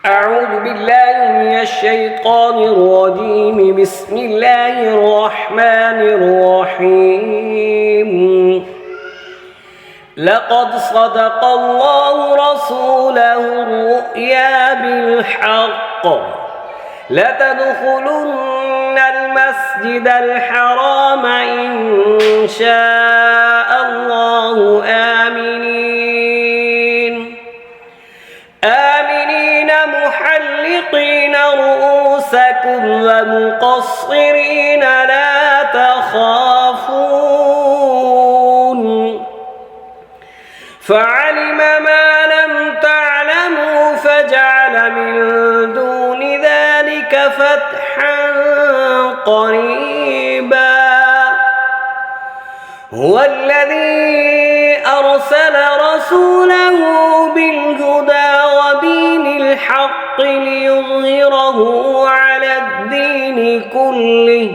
أعوذ بالله من الشيطان الرجيم. بسم الله الرحمن الرحيم. لقد صدق الله رسوله الرؤيا بالحق لتدخلن المسجد الحرام إن شاء الله آمنين محلقين رؤوسكم ومقصرين لا تخافون فعلم ما لم تعلموا فجعل من دون ذلك فتحا قريبا. هو الذي أرسل رسوله بالهدى ودين الحق ليظهره على الدين كله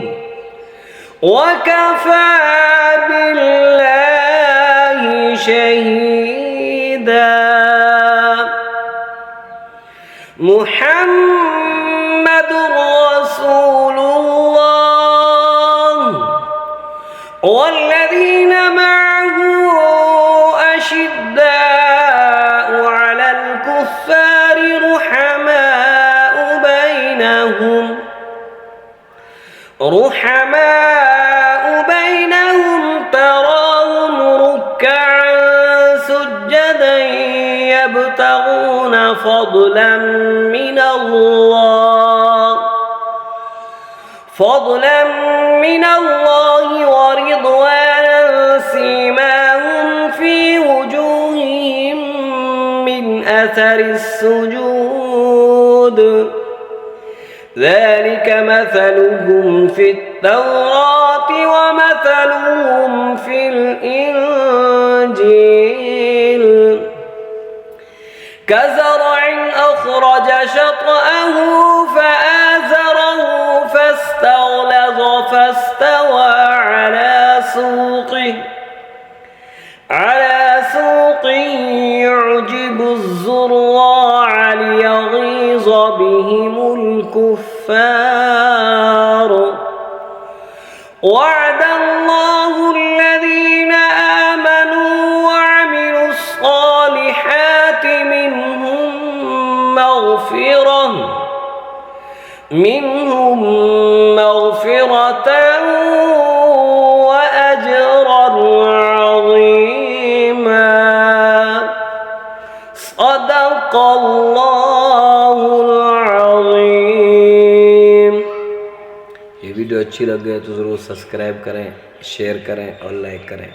وكفى بالله شهيدا. محمد رسول الله والذين معه أشداء على الكفار رحماء بينهم تراهم ركعا سجدا يبتغون فضلا من الله ورضوانا سيماهم في وجوههم من أثر السجود ذلك مثلهم في التوراة ومثلهم في الإنجيل كزرع أخرج شطأه فآزره فاستغلظ فاستوى على سوقه يعجب الزراع ليغيظ بهم الكفار. وعد الله الذين آمنوا وعملوا الصالحات منهم مغفرة وأجرا عظيما. صدق الله العظيم. ये वीडियो अच्छी लगे तो ज़रूर सब्सक्राइब करें, शेयर करें और लाइक करें.